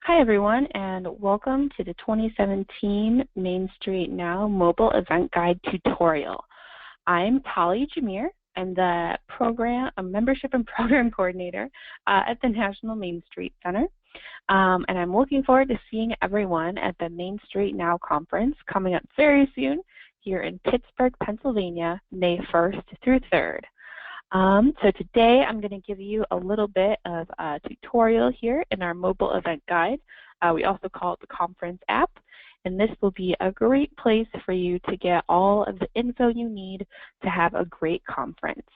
Hi everyone, and welcome to the 2017 Main Street Now Mobile Event Guide tutorial. I'm Tali Jameer. I'm the Membership and Program Coordinator at the National Main Street Center. And I'm looking forward to seeing everyone at the Main Street Now conference coming up very soon here in Pittsburgh, Pennsylvania, May 1st through 3rd. So today I'm going to give you a little bit of a tutorial here in our mobile event guide. We also call it the conference app, and this will be a great place for you to get all of the info you need to have a great conference.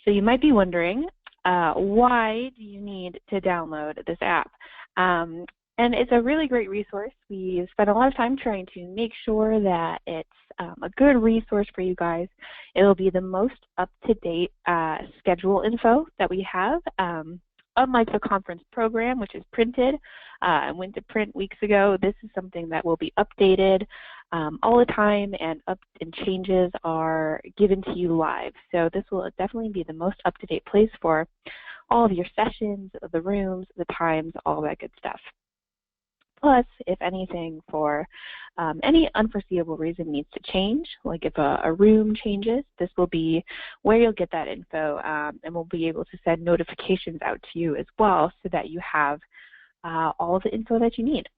So you might be wondering, why do you need to download this app? And it's a really great resource. We spent a lot of time trying to make sure that it's a good resource for you guys. It'll be the most up-to-date schedule info that we have. Unlike the conference program, which is printed and went to print weeks ago, this is something that will be updated all the time, and changes are given to you live. So this will definitely be the most up-to-date place for all of your sessions, the rooms, the times, all that good stuff. Plus, if anything, for any unforeseeable reason needs to change, like if a room changes, this will be where you'll get that info, and we'll be able to send notifications out to you as well so that you have all the info that you need.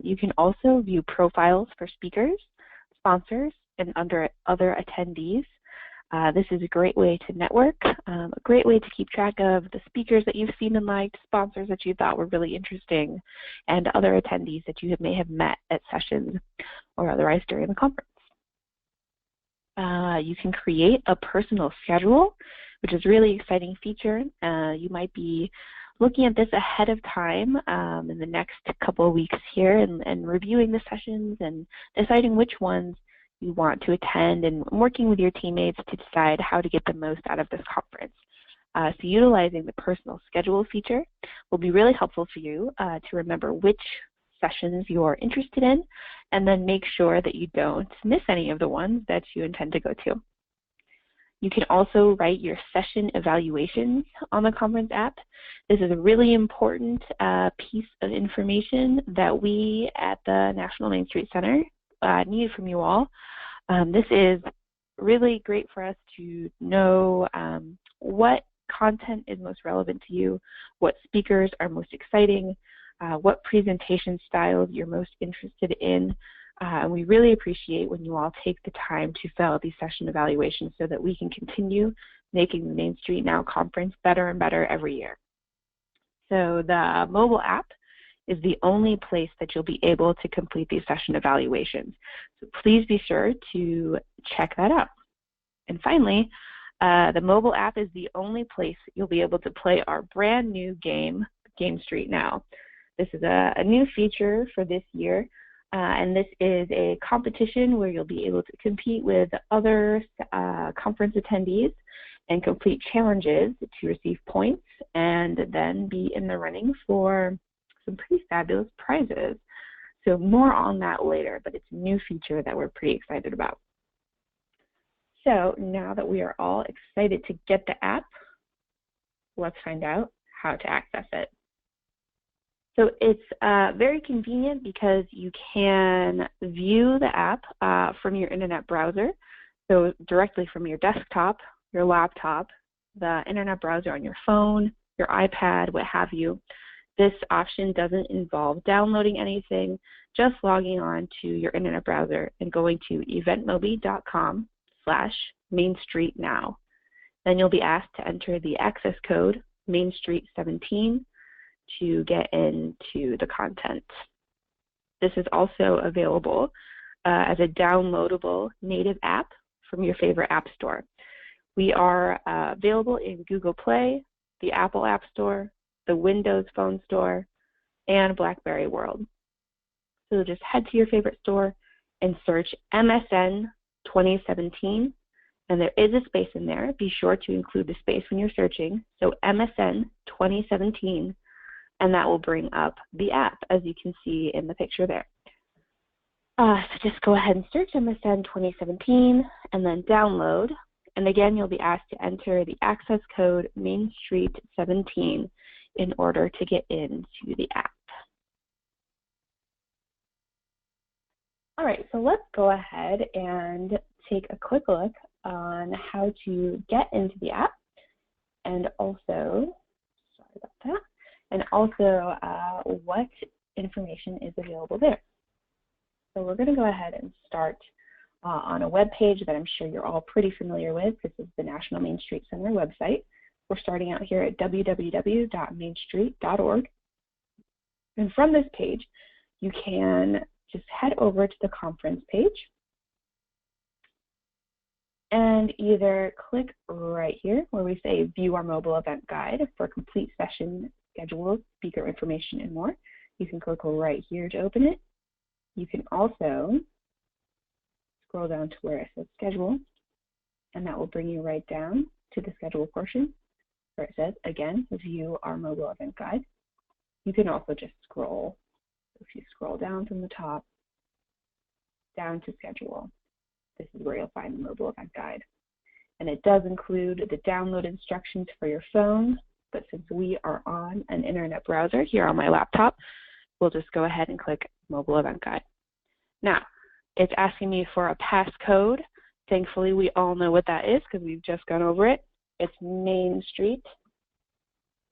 You can also view profiles for speakers, sponsors, and other attendees. This is a great way to network, a great way to keep track of the speakers that you've seen and liked, sponsors that you thought were really interesting, and other attendees that you may have met at sessions or otherwise during the conference. You can create a personal schedule, which is a really exciting feature. You might be looking at this ahead of time in the next couple of weeks here and reviewing the sessions and deciding which ones you want to attend and working with your teammates to decide how to get the most out of this conference. So utilizing the personal schedule feature will be really helpful for you to remember which sessions you're interested in, and then make sure that you don't miss any of the ones that you intend to go to. You can also write your session evaluations on the conference app. This is a really important piece of information that we at the National Main Street Center need from you all. This is really great for us to know what content is most relevant to you, what speakers are most exciting, what presentation styles you're most interested in. And we really appreciate when you all take the time to fill out these session evaluations so that we can continue making the Main Street Now conference better and better every year. So the mobile app is the only place that you'll be able to complete these session evaluations. So please be sure to check that out. And finally, the mobile app is the only place you'll be able to play our brand new game, Game Street Now. This is a new feature for this year, and this is a competition where you'll be able to compete with other conference attendees and complete challenges to receive points and then be in the running for some pretty fabulous prizes. So more on that later, but it's a new feature that we're pretty excited about. So now that we are all excited to get the app, let's find out how to access it. So it's very convenient because you can view the app from your internet browser, so directly from your desktop, your laptop, the internet browser on your phone, your iPad, what have you. This option doesn't involve downloading anything, just logging on to your internet browser and going to eventmobi.com/mainstreetnow. Then you'll be asked to enter the access code MainStreet17 to get into the content. This is also available as a downloadable native app from your favorite app store. We are available in Google Play, the Apple App Store, the Windows Phone Store, and BlackBerry World. So just head to your favorite store and search MSN 2017, and there is a space in there. Be sure to include the space when you're searching. So MSN 2017, and that will bring up the app, as you can see in the picture there. So just go ahead and search MSN 2017 and then download. And again, you'll be asked to enter the access code MainStreet17 in order to get into the app. All right, so let's go ahead and take a quick look on how to get into the app, and also, sorry about that, and also what information is available there. So we're going to go ahead and start on a web page that I'm sure you're all pretty familiar with. This is the National Main Street Center website. We're starting out here at www.mainstreet.org. And from this page, you can just head over to the conference page and either click right here where we say View Our Mobile Event Guide for complete session schedule, speaker information, and more. You can click right here to open it. You can also scroll down to where it says Schedule, and that will bring you right down to the Schedule portion where it says, again, View Our Mobile Event Guide. You can also just scroll. If you scroll down from the top, down to Schedule, this is where you'll find the Mobile Event Guide. And it does include the download instructions for your phone, but since we are on an internet browser here on my laptop, we'll just go ahead and click Mobile Event Guide. Now, it's asking me for a passcode. Thankfully, we all know what that is because we've just gone over it. It's Main Street,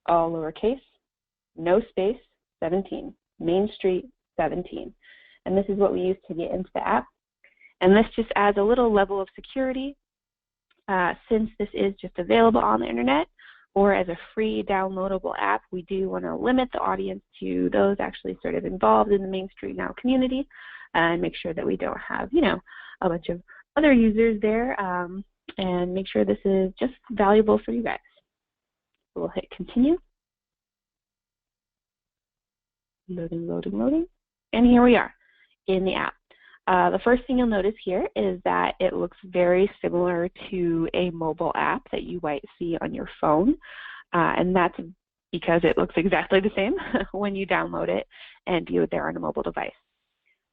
all lowercase, no space, 17. Main Street 17. And this is what we use to get into the app. And this just adds a little level of security since this is just available on the internet or as a free downloadable app. We do want to limit the audience to those actually sort of involved in the Main Street Now community and make sure that we don't have, you know, a bunch of other users there and make sure this is just valuable for you guys. We'll hit continue. Loading, loading, loading. And here we are in the app. The first thing you'll notice here is that it looks very similar to a mobile app that you might see on your phone. And that's because it looks exactly the same when you download it and view it there on a mobile device.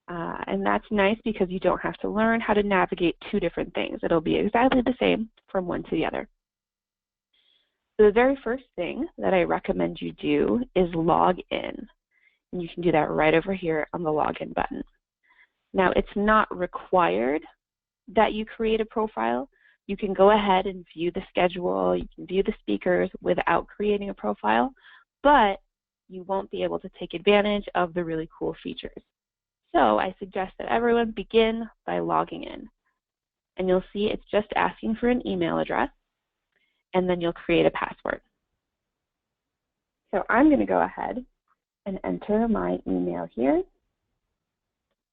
And that's nice because you don't have to learn how to navigate two different things. It'll be exactly the same from one to the other. So the very first thing that I recommend you do is log in. And you can do that right over here on the login button. Now, it's not required that you create a profile. You can go ahead and view the schedule, you can view the speakers without creating a profile, but you won't be able to take advantage of the really cool features. So I suggest that everyone begin by logging in. And you'll see it's just asking for an email address, and then you'll create a password. So I'm going to go ahead and enter my email here.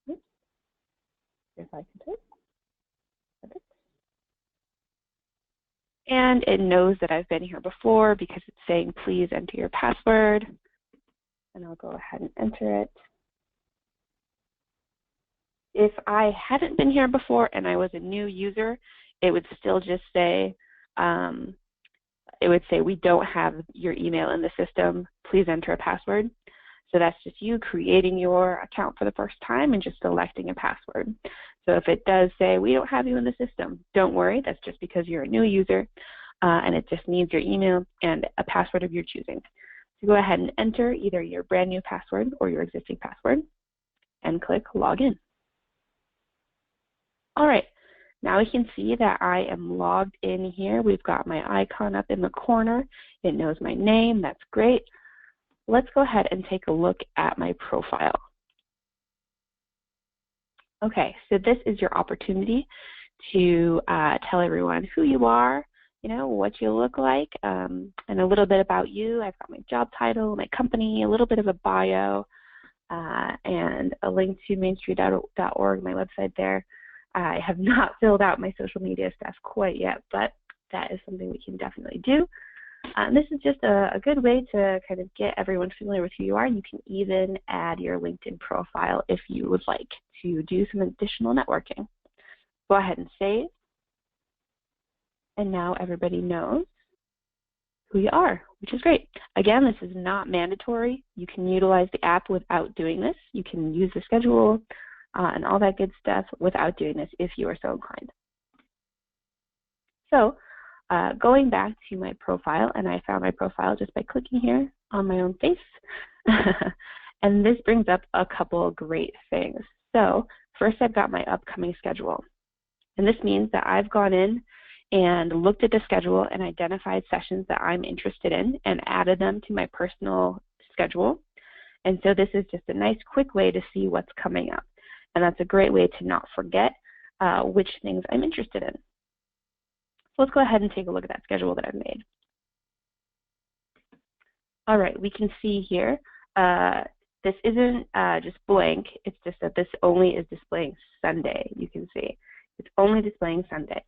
Oops. If I can type. Perfect. And it knows that I've been here before because it's saying, please enter your password. And I'll go ahead and enter it. If I hadn't been here before and I was a new user, it would still just say, we don't have your email in the system. Please enter a password. So that's just you creating your account for the first time and just selecting a password. So if it does say, we don't have you in the system, don't worry. That's just because you're a new user and it just needs your email and a password of your choosing. So go ahead and enter either your brand new password or your existing password and click Login. All right, now we can see that I am logged in here. We've got my icon up in the corner. It knows my name. That's great. Let's go ahead and take a look at my profile. Okay, so this is your opportunity to tell everyone who you are, you know, what you look like, and a little bit about you. I've got my job title, my company, a little bit of a bio, and a link to mainstreet.org, my website there. I have not filled out my social media stuff quite yet, but that is something we can definitely do. This is just a good way to kind of get everyone familiar with who you are. You can even add your LinkedIn profile if you would like to do some additional networking. Go ahead and save. And now everybody knows who you are, which is great. Again, this is not mandatory. You can utilize the app without doing this. You can use the schedule and all that good stuff without doing this if you are so inclined. So Going back to my profile, and I found my profile just by clicking here on my own face. And this brings up a couple great things. So first, I've got my upcoming schedule. And this means that I've gone in and looked at the schedule and identified sessions that I'm interested in and added them to my personal schedule. And so this is just a nice quick way to see what's coming up. And that's a great way to not forget which things I'm interested in. So let's go ahead and take a look at that schedule that I've made. All right, we can see here, this isn't just blank, it's just that this only is displaying Sunday, you can see. It's only displaying Sunday.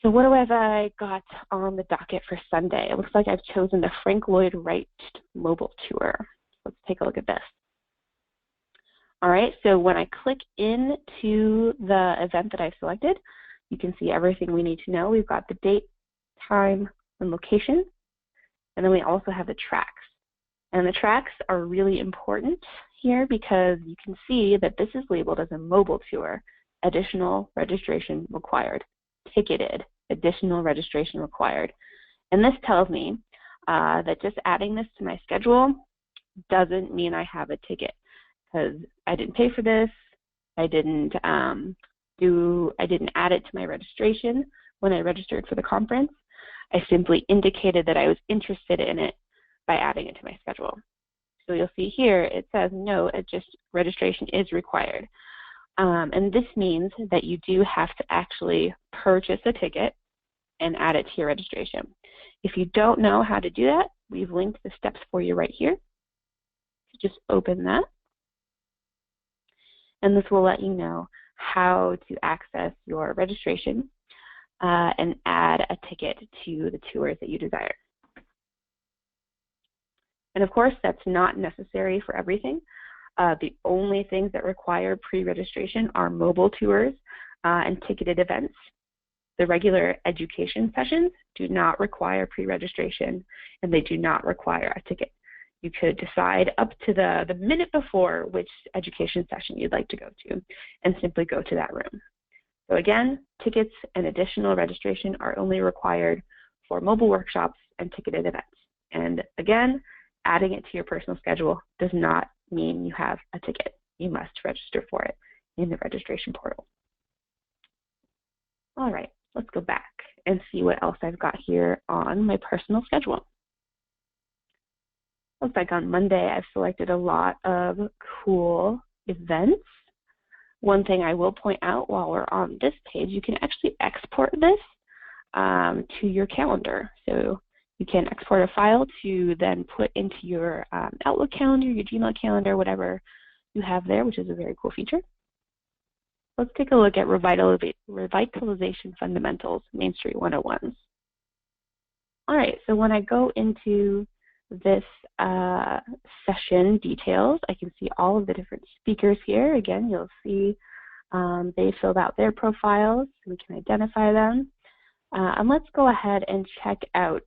So what have I got on the docket for Sunday? It looks like I've chosen the Frank Lloyd Wright mobile tour. Let's take a look at this. All right, so when I click into the event that I've selected, you can see everything we need to know. We've got the date, time, and location, and then we also have the tracks. And the tracks are really important here because you can see that this is labeled as a mobile tour, additional registration required, ticketed, additional registration required. And this tells me that just adding this to my schedule doesn't mean I have a ticket, because I didn't pay for this, I didn't add it to my registration when I registered for the conference. I simply indicated that I was interested in it by adding it to my schedule. So you'll see here it says no, registration is required. And this means that you do have to actually purchase a ticket and add it to your registration. If you don't know how to do that, we've linked the steps for you right here. So just open that. And this will let you know how to access your registration and add a ticket to the tours that you desire. And of course, that's not necessary for everything. The only things that require pre-registration are mobile tours and ticketed events. The regular education sessions do not require pre-registration, and they do not require a ticket. You could decide up to the minute before which education session you'd like to go to and simply go to that room. So again, tickets and additional registration are only required for mobile workshops and ticketed events. And again, adding it to your personal schedule does not mean you have a ticket. You must register for it in the registration portal. All right, let's go back and see what else I've got here on my personal schedule. Looks like on Monday I've selected a lot of cool events. One thing I will point out while we're on this page, you can actually export this to your calendar. So you can export a file to then put into your Outlook calendar, your Gmail calendar, whatever you have there, which is a very cool feature. Let's take a look at Revitalization Fundamentals, Main Street 101s. All right, so when I go into this session details, I can see all of the different speakers here. Again, you'll see they filled out their profiles. We can identify them. And let's go ahead and check out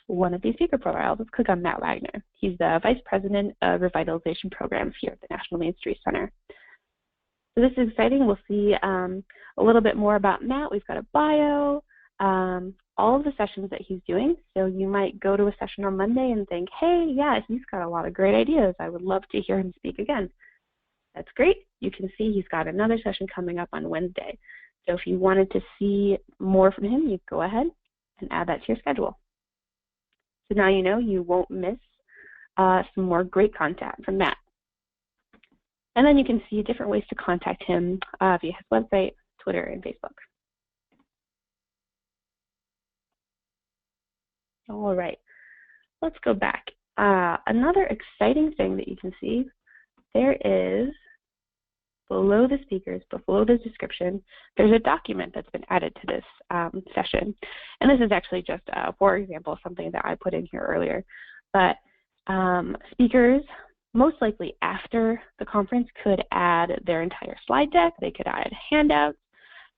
one of these speaker profiles. Let's click on Matt Wagner. He's the Vice President of Revitalization Programs here at the National Main Street Center. So this is exciting. We'll see a little bit more about Matt. We've got a bio, all of the sessions that he's doing. So you might go to a session on Monday and think, hey, yeah, he's got a lot of great ideas. I would love to hear him speak again. That's great. You can see he's got another session coming up on Wednesday. So if you wanted to see more from him, you go ahead and add that to your schedule. So now you know you won't miss some more great content from Matt. And then you can see different ways to contact him via his website, Twitter, and Facebook. All right, let's go back. Another exciting thing that you can see, there is below the speakers, below the description, there's a document that's been added to this session. And this is actually just, for example, something that I put in here earlier. But speakers, most likely after the conference, could add their entire slide deck. They could add handouts.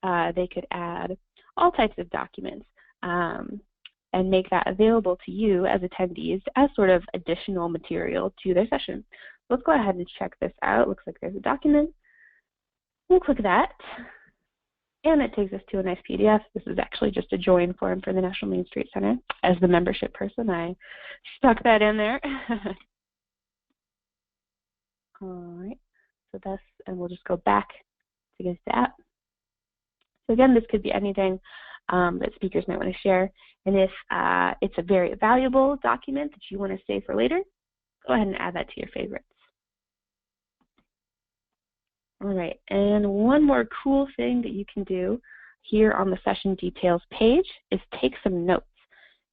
They could add all types of documents and make that available to you as attendees as sort of additional material to their session. Let's go ahead and check this out. Looks like there's a document. We'll click that. And it takes us to a nice PDF. This is actually just a join form for the National Main Street Center. As the membership person, I stuck that in there. All right, so that's, and we'll just go back to get that. So again, this could be anything that speakers might want to share. And if it's a very valuable document that you want to save for later, go ahead and add that to your favorites. All right, and one more cool thing that you can do here on the session details page is take some notes.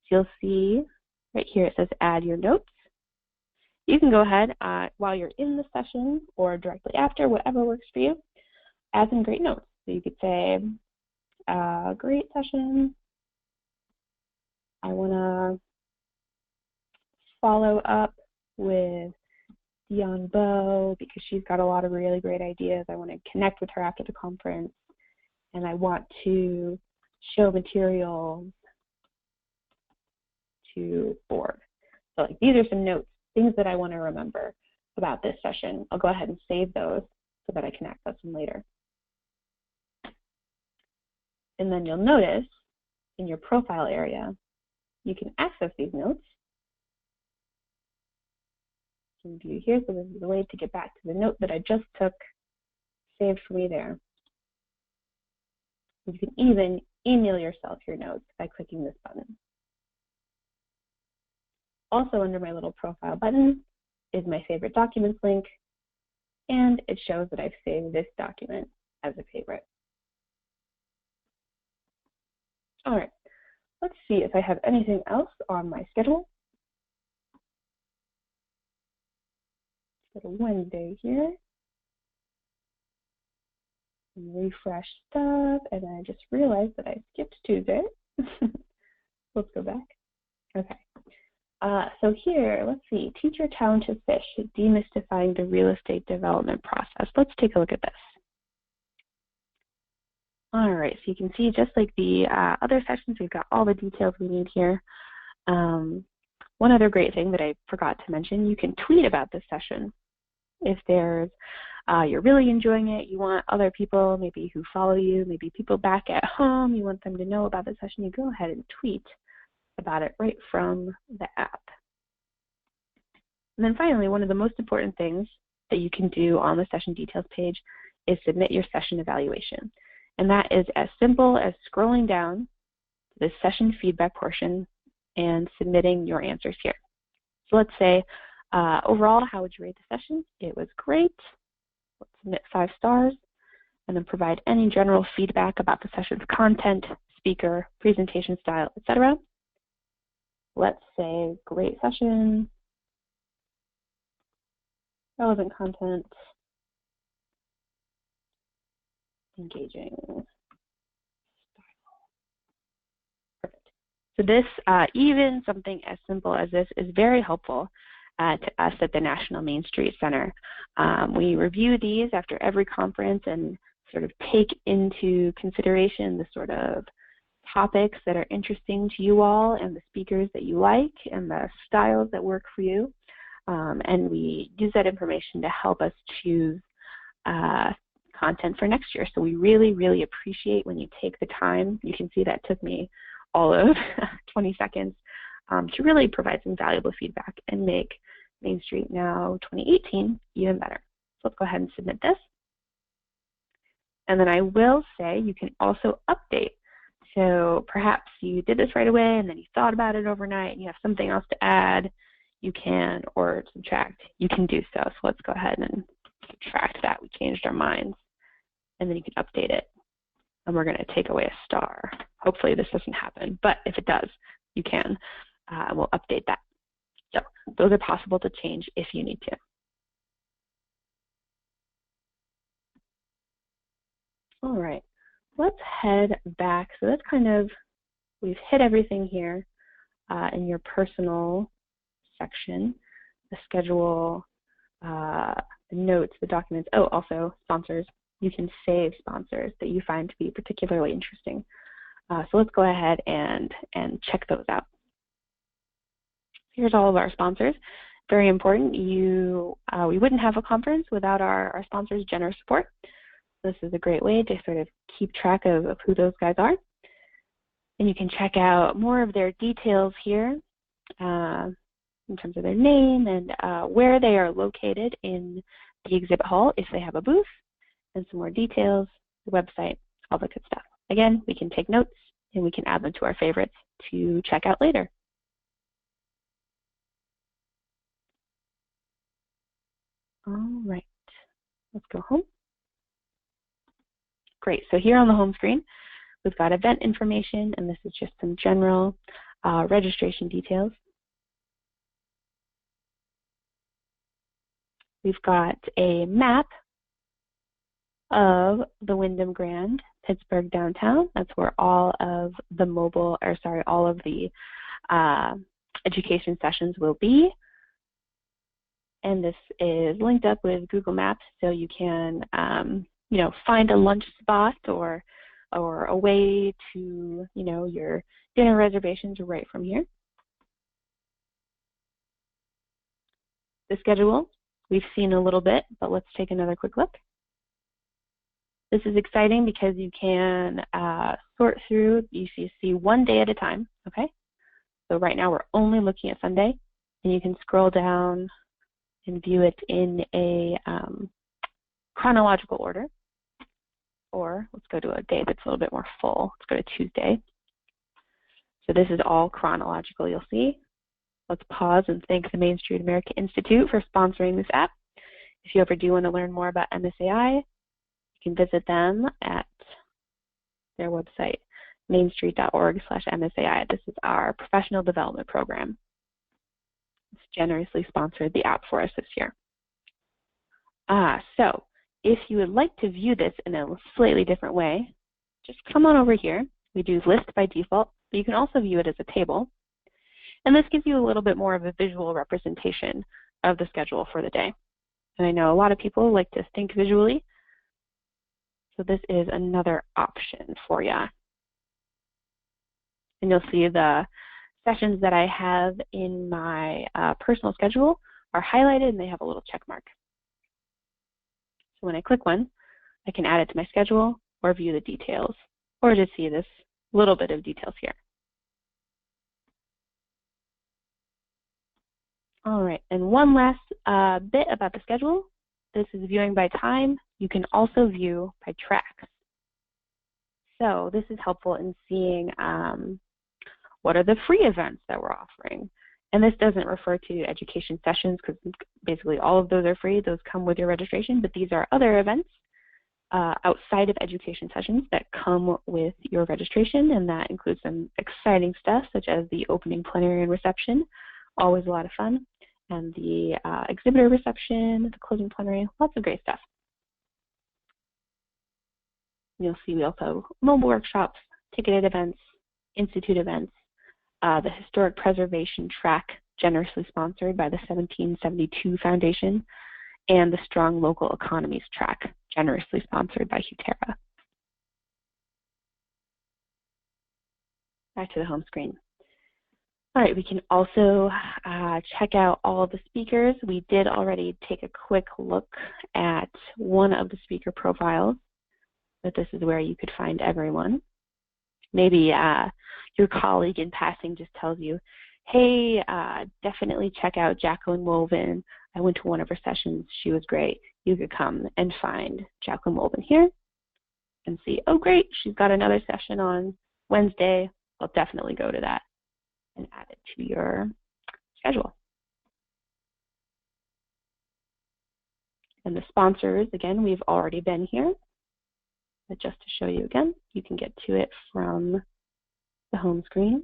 So you'll see right here it says add your notes. You can go ahead while you're in the session or directly after, whatever works for you, add some great notes. So you could say, great session. I want to follow up with Dion Bow because she's got a lot of really great ideas. I want to connect with her after the conference, and I want to show materials to board. So like, these are some notes, things that I want to remember about this session. I'll go ahead and save those so that I can access them later. And then you'll notice in your profile area, you can access these notes. You can view here, so this is a way to get back to the note that I just took, saved for me there. You can even email yourself your notes by clicking this button. Also under my little profile button is my favorite documents link, and it shows that I've saved this document as a favorite. All right, let's see if I have anything else on my schedule. Go to Wednesday here. And refresh stuff, and I just realized that I skipped Tuesday. Let's go back. Okay. So here, let's see, teach your talented fish, demystifying the real estate development process. Let's take a look at this. All right, so you can see just like the other sessions, we've got all the details we need here. One other great thing that I forgot to mention, you can tweet about this session. If there's, you're really enjoying it, you want other people maybe who follow you, maybe people back at home, you want them to know about the session, you go ahead and tweet about it right from the app. And then finally, one of the most important things that you can do on the session details page is submit your session evaluation. And that is as simple as scrolling down to the session feedback portion and submitting your answers here. So let's say, overall, how would you rate the session? It was great. Let's submit 5 stars, and then provide any general feedback about the session's content, speaker, presentation style, etc. Let's say great session, relevant content, engaging style. Perfect. So this, even something as simple as this is very helpful to us at the National Main Street Center. We review these after every conference and sort of take into consideration the sort of topics that are interesting to you all and the speakers that you like and the styles that work for you. And we use that information to help us choose content for next year. So we really, really appreciate when you take the time. You can see that took me all of 20 seconds to really provide some valuable feedback and make Main Street Now 2018 even better. So let's go ahead and submit this. And then I will say you can also update. So perhaps you did this right away and then you thought about it overnight and you have something else to add, you can, or subtract, you can do so. So let's go ahead and subtract that. We changed our minds. And then you can update it. And we're going to take away a star. Hopefully this doesn't happen, but if it does, you can. We'll update that. So those are possible to change if you need to. All right, let's head back. So that's kind of, we've hit everything here in your personal section, the schedule, the notes, the documents. Oh, also sponsors. You can save sponsors that you find to be particularly interesting. So let's go ahead and check those out. Here's all of our sponsors. Very important. We wouldn't have a conference without our sponsors' generous support. This is a great way to sort of keep track of who those guys are. And you can check out more of their details here in terms of their name and where they are located in the exhibit hall if they have a booth, and some more details, the website, all the good stuff. Again, we can take notes and we can add them to our favorites to check out later. All right, let's go home. Great, so here on the home screen, we've got event information, and this is just some general registration details. We've got a map of the Wyndham Grand, Pittsburgh downtown. That's where all of the all of the education sessions will be. And this is linked up with Google Maps, so you can, find a lunch spot or a way to, your dinner reservations right from here. The schedule, we've seen a little bit, but let's take another quick look. This is exciting because you can sort through, you see one day at a time, okay? So right now we're only looking at Sunday, and you can scroll down and view it in a chronological order. Or let's go to a day that's a little bit more full. Let's go to Tuesday. So this is all chronological, you'll see. Let's pause and thank the Main Street America Institute for sponsoring this app. If you ever do want to learn more about MSAI, you can visit them at their website, mainstreet.org/MSAI. This is our professional development program. It's generously sponsored the app for us this year. So if you would like to view this in a slightly different way, just come on over here. We do list by default, but you can also view it as a table. And this gives you a little bit more of a visual representation of the schedule for the day. And I know a lot of people like to think visually, so this is another option for you. And you'll see the sessions that I have in my personal schedule are highlighted and they have a little check mark. So when I click one, I can add it to my schedule or view the details or just see this little bit of details here. All right, and one last bit about the schedule. This is viewing by time. You can also view by tracks. So this is helpful in seeing what are the free events that we're offering. And this doesn't refer to education sessions because basically all of those are free. Those come with your registration, but these are other events outside of education sessions that come with your registration, and that includes some exciting stuff such as the opening plenary and reception, always a lot of fun, and the exhibitor reception, the closing plenary, lots of great stuff. You'll see we also have mobile workshops, ticketed events, institute events, the Historic Preservation Track, generously sponsored by the 1772 Foundation, and the Strong Local Economies Track, generously sponsored by Hutera. Back to the home screen. All right, we can also check out all of the speakers. We did already take a quick look at one of the speaker profiles, but this is where you could find everyone. Maybe your colleague in passing just tells you, hey, definitely check out Jacqueline Woven. I went to one of her sessions. She was great. You could come and find Jacqueline Woven here and see, oh, great, she's got another session on Wednesday. I'll definitely go to that and add it to your schedule. And the sponsors, again, we've already been here. But just to show you again, you can get to it from the home screen.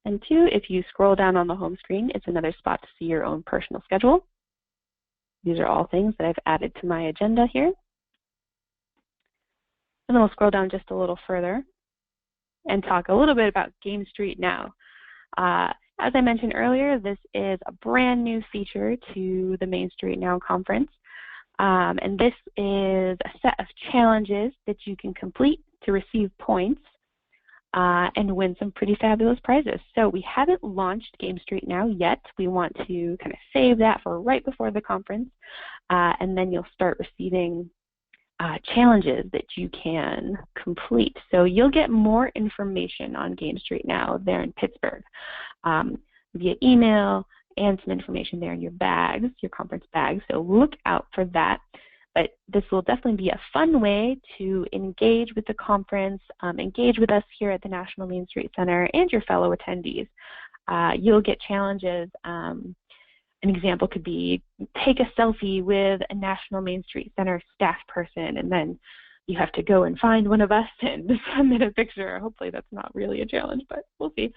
And two, if you scroll down on the home screen, it's another spot to see your own personal schedule. These are all things that I've added to my agenda here. And then we'll scroll down just a little further and talk a little bit about Game Street Now. As I mentioned earlier, this is a brand new feature to the Main Street Now conference. And this is a set of challenges that you can complete to receive points and win some pretty fabulous prizes. So we haven't launched Game Street Now yet. We want to kind of save that for right before the conference, and then you'll start receiving challenges that you can complete. So you'll get more information on Game Street Now there in Pittsburgh via email and some information there in your bags, your conference bags. So look out for that. But this will definitely be a fun way to engage with the conference, engage with us here at the National Main Street Center and your fellow attendees. You'll get challenges. An example could be take a selfie with a National Main Street Center staff person, and then you have to go and find one of us and submit a picture. Hopefully that's not really a challenge, but we'll see.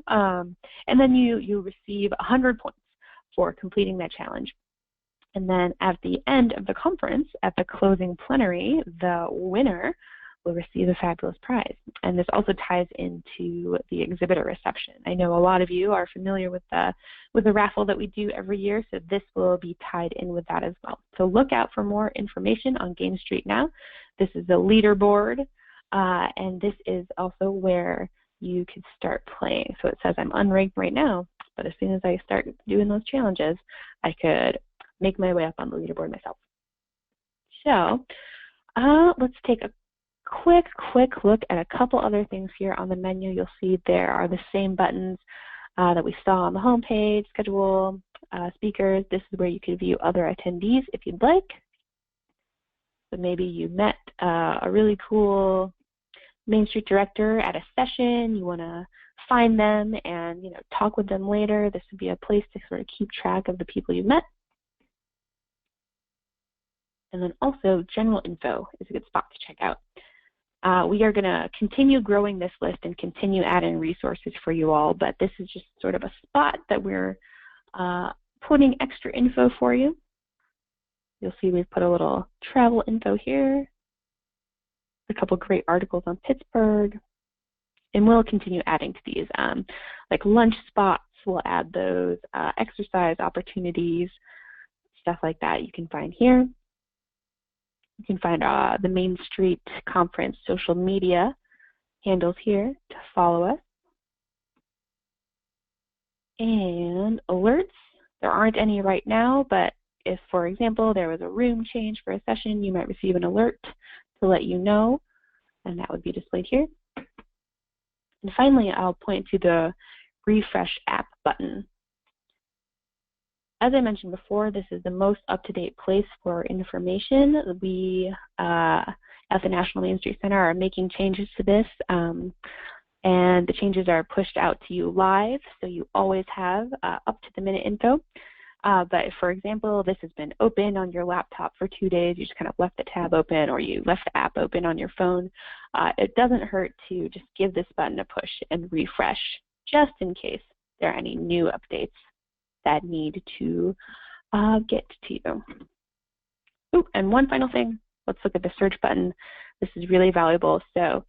And then you receive 100 points for completing that challenge. And then at the end of the conference, at the closing plenary, the winner will receive a fabulous prize. And this also ties into the exhibitor reception. I know a lot of you are familiar with the raffle that we do every year, so this will be tied in with that as well. So look out for more information on Game Street Now. This is the leaderboard, and this is also where you could start playing. So it says I'm unranked right now, but as soon as I start doing those challenges, I could make my way up on the leaderboard myself. So let's take a quick look at a couple other things here on the menu. You'll see there are the same buttons that we saw on the home page, schedule, speakers. This is where you can view other attendees if you'd like. So maybe you met a really cool Main Street director at a session. You want to find them and talk with them later. This would be a place to sort of keep track of the people you met. And then also general info is a good spot to check out. We are going to continue growing this list and continue adding resources for you all, but this is just sort of a spot that we're putting extra info for you. You'll see we've put a little travel info here, a couple great articles on Pittsburgh, and we'll continue adding to these. Like lunch spots, we'll add those, exercise opportunities, stuff like that you can find here. You can find the Main Street Conference social media handles here to follow us. And alerts, there aren't any right now, but if, for example, there was a room change for a session, you might receive an alert to let you know, and that would be displayed here. And finally, I'll point to the Refresh App button. As I mentioned before, this is the most up-to-date place for information. We at the National Main Street Center are making changes to this, and the changes are pushed out to you live, so you always have up-to-the-minute info. But for example, this has been open on your laptop for 2 days, you just kind of left the tab open, or you left the app open on your phone. It doesn't hurt to just give this button a push and refresh, just in case there are any new updates that need to get to you. Ooh, and one final thing, let's look at the search button. This is really valuable. So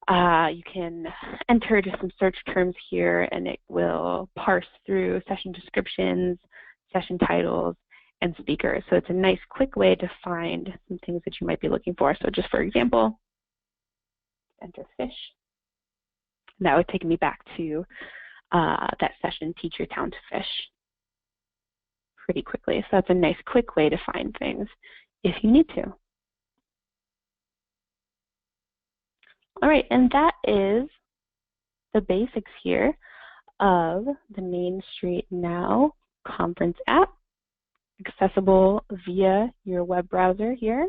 you can enter just some search terms here, and it will parse through session descriptions, session titles, and speakers. So it's a nice, quick way to find some things that you might be looking for. So just for example, enter fish. That would take me back to that session, Teach Your Town to Fish, pretty quickly. So that's a nice, quick way to find things if you need to. All right, and that is the basics here of the Main Street Now conference app, accessible via your web browser here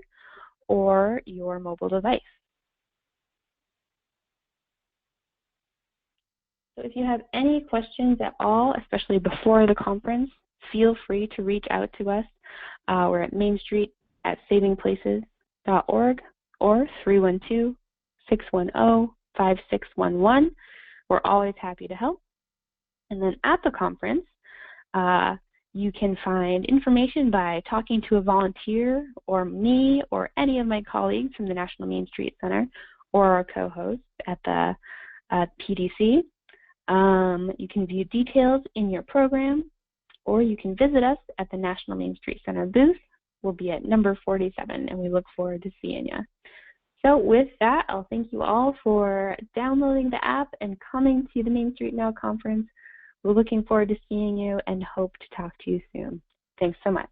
or your mobile device. So if you have any questions at all, especially before the conference, feel free to reach out to us. We're at mainstreet@savingplaces.org or 312-610-5611. We're always happy to help. And then at the conference, you can find information by talking to a volunteer or me or any of my colleagues from the National Main Street Center or our co-hosts at the PDC. You can view details in your program, or you can visit us at the National Main Street Center booth. We'll be at number 47, and we look forward to seeing you. So with that, I'll thank you all for downloading the app and coming to the Main Street Now conference. We're looking forward to seeing you and hope to talk to you soon. Thanks so much.